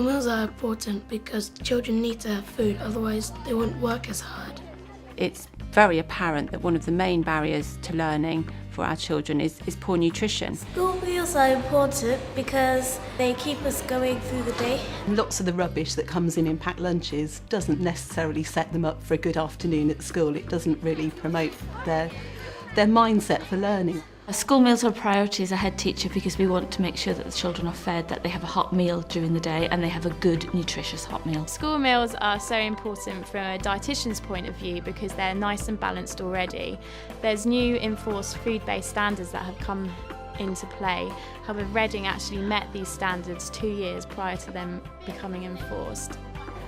School meals are important because children need to have food, otherwise they won't work as hard. It's very apparent that one of the main barriers to learning for our children is poor nutrition. School meals are important because they keep us going through the day. Lots of the rubbish that comes in packed lunches doesn't necessarily set them up for a good afternoon at school. It doesn't really promote their mindset for learning. School meals are a priority as a head teacher because we want to make sure that the children are fed, that they have a hot meal during the day and they have a good, nutritious hot meal. School meals are so important from a dietitian's point of view because they're nice and balanced already. There's new enforced food-based standards that have come into play. However, Reading actually met these standards 2 years prior to them becoming enforced.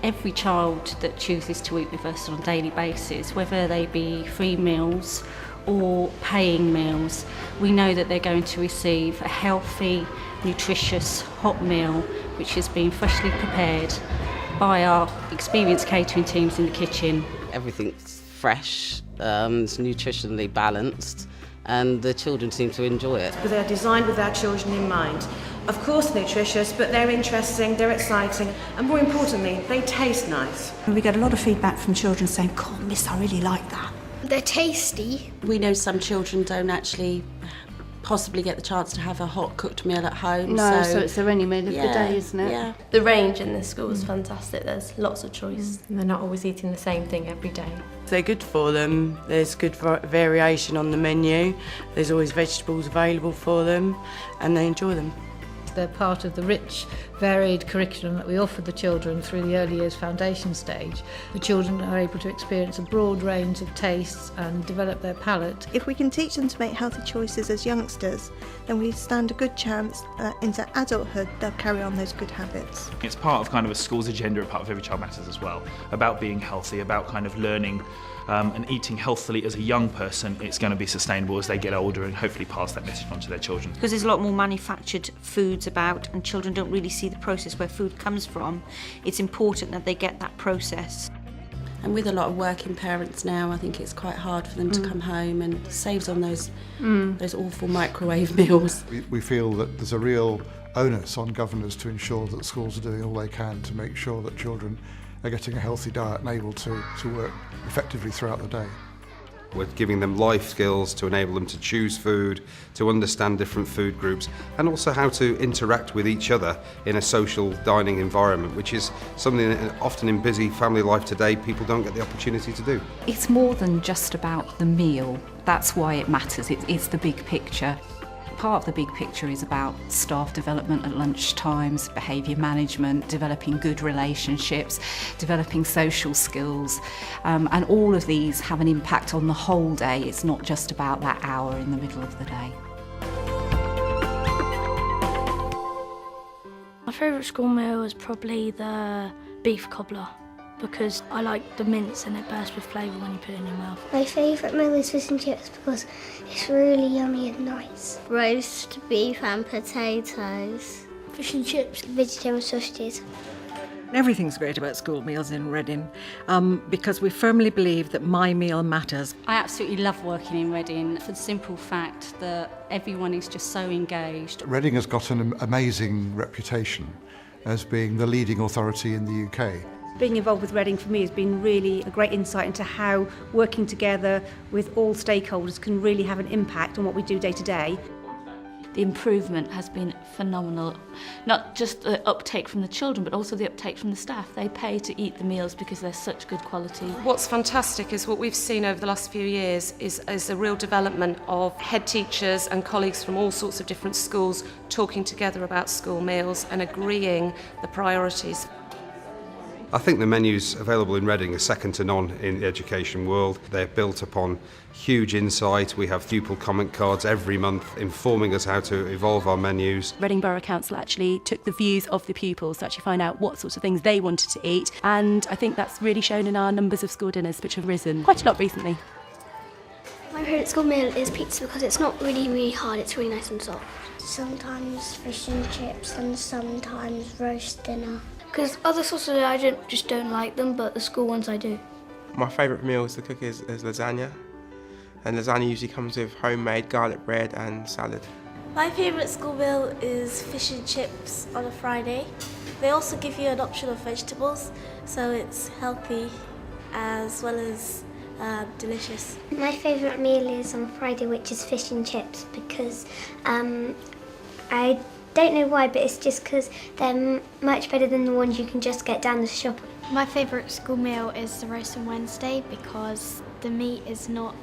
Every child that chooses to eat with us on a daily basis, whether they be free meals or paying meals, we know that they're going to receive a healthy, nutritious hot meal which has been freshly prepared by our experienced catering teams in the kitchen. Everything's fresh, it's nutritionally balanced, and the children seem to enjoy it. But they're designed with our children in mind. Of course they're nutritious, but they're interesting, they're exciting, and more importantly, they taste nice. We get a lot of feedback from children saying, "God, miss, I really like that." They're tasty. We know some children don't actually possibly get the chance to have a hot cooked meal at home. No, so it's their only meal of the day, isn't it? Yeah. The range in this school is fantastic. There's lots of choice. They're not always eating the same thing every day. They're good for them. There's good variation on the menu. There's always vegetables available for them and they enjoy them. They're part of the rich, varied curriculum that we offer the children through the early years foundation stage. The children are able to experience a broad range of tastes and develop their palate. If we can teach them to make healthy choices as youngsters, then we stand a good chance that into adulthood they'll carry on those good habits. It's part of kind of a school's agenda, part of Every Child Matters as well, about being healthy, about kind of learning and eating healthily as a young person. It's going to be sustainable as they get older and hopefully pass that message on to their children. Because there's a lot more manufactured foods about and children don't really see the process where food comes from, it's important that they get that process. And with a lot of working parents now, I think it's quite hard for them to come home, and saves on those awful microwave meals. We feel that there's a real onus on governors to ensure that schools are doing all they can to make sure that children are getting a healthy diet and able to work effectively throughout the day. We're giving them life skills to enable them to choose food, to understand different food groups, and also how to interact with each other in a social dining environment, which is something that often in busy family life today people don't get the opportunity to do. It's more than just about the meal. That's why it matters. It's the big picture. Part of the big picture is about staff development at lunch times, behaviour management, developing good relationships, developing social skills, and all of these have an impact on the whole day. It's not just about that hour in the middle of the day. My favourite school meal is probably the beef cobbler, because I like the mince and it bursts with flavour when you put it in your mouth. My favourite meal is fish and chips because it's really yummy and nice. Roast beef and potatoes. Fish and chips. Vegetarian sausages. Everything's great about school meals in Reading because we firmly believe that my meal matters. I absolutely love working in Reading for the simple fact that everyone is just so engaged. Reading has got an amazing reputation as being the leading authority in the UK. Being involved with Reading for me has been really a great insight into how working together with all stakeholders can really have an impact on what we do day to day. The improvement has been phenomenal. Not just the uptake from the children, but also the uptake from the staff. They pay to eat the meals because they're such good quality. What's fantastic is what we've seen over the last few years is a real development of head teachers and colleagues from all sorts of different schools talking together about school meals and agreeing the priorities. I think the menus available in Reading are second to none in the education world. They're built upon huge insight. We have pupil comment cards every month informing us how to evolve our menus. Reading Borough Council actually took the views of the pupils to actually find out what sorts of things they wanted to eat, and I think that's really shown in our numbers of school dinners, which have risen quite a lot recently. My favourite school meal is pizza because it's not really hard, it's really nice and soft. Sometimes fish and chips and sometimes roast dinner. Because other sauces I just don't like them, but the school ones I do. My favourite meal to cook is lasagna, and lasagna usually comes with homemade garlic bread and salad. My favourite school meal is fish and chips on a Friday. They also give you an option of vegetables, so it's healthy as well as delicious. My favourite meal is on Friday, which is fish and chips, because I don't know why, but it's just because they're much better than the ones you can just get down the shop. My favourite school meal is the roast on Wednesday because the meat is not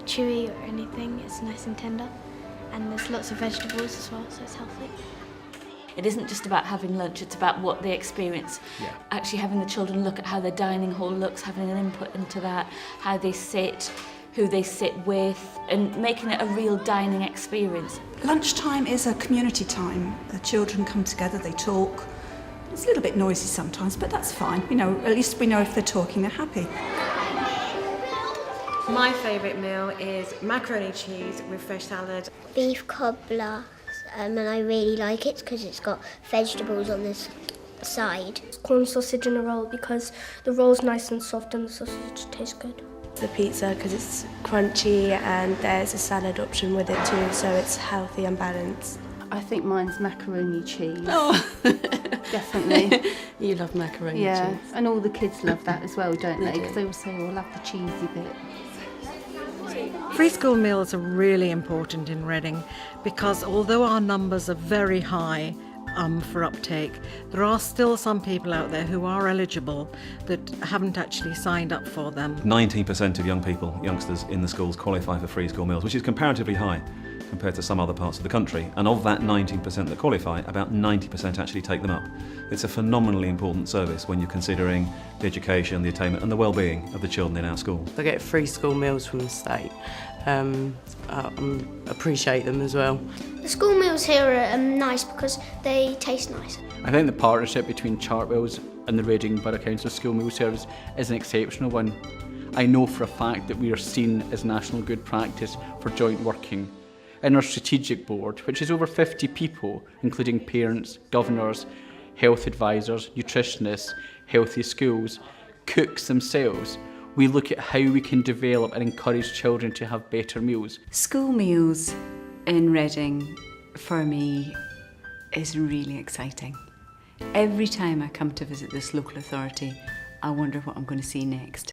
chewy or anything, it's nice and tender, and there's lots of vegetables as well, so it's healthy. It isn't just about having lunch, it's about what they experience. Yeah. Actually having the children look at how their dining hall looks, having an input into that, how they sit, who they sit with, and making it a real dining experience. Lunchtime is a community time. The children come together, they talk. It's a little bit noisy sometimes, but that's fine. You know, at least we know if they're talking, they're happy. My favourite meal is macaroni cheese with fish salad. Beef cobbler, and I really like it because it's got vegetables on this side. Corn sausage in a roll because the roll's nice and soft and the sausage tastes good. The pizza because it's crunchy and there's a salad option with it too, so it's healthy and balanced. I think mine's macaroni cheese. Oh, definitely. You love macaroni Yeah, cheese. and all the kids love that as well, don't they? They do. Because they all say, "Oh, I'll have the cheesy bit." Free school meals are really important in Reading because although our numbers are very high for uptake, there are still some people out there who are eligible that haven't actually signed up for them. 19% of youngsters in the schools qualify for free school meals, which is comparatively high compared to some other parts of the country. And of that 19% that qualify, about 90% actually take them up. It's a phenomenally important service when you're considering the education, the attainment and the well-being of the children in our schools. I get free school meals from the state. I appreciate them as well. The school meals here are nice because they taste nice. I think the partnership between Chartwell's and the Reading Borough Council School Meal Service is an exceptional one. I know for a fact that we are seen as national good practice for joint working. In our strategic board, which is over 50 people, including parents, governors, health advisors, nutritionists, healthy schools, cooks themselves, we look at how we can develop and encourage children to have better meals. School meals in Reading, for me, is really exciting. Every time I come to visit this local authority, I wonder what I'm going to see next.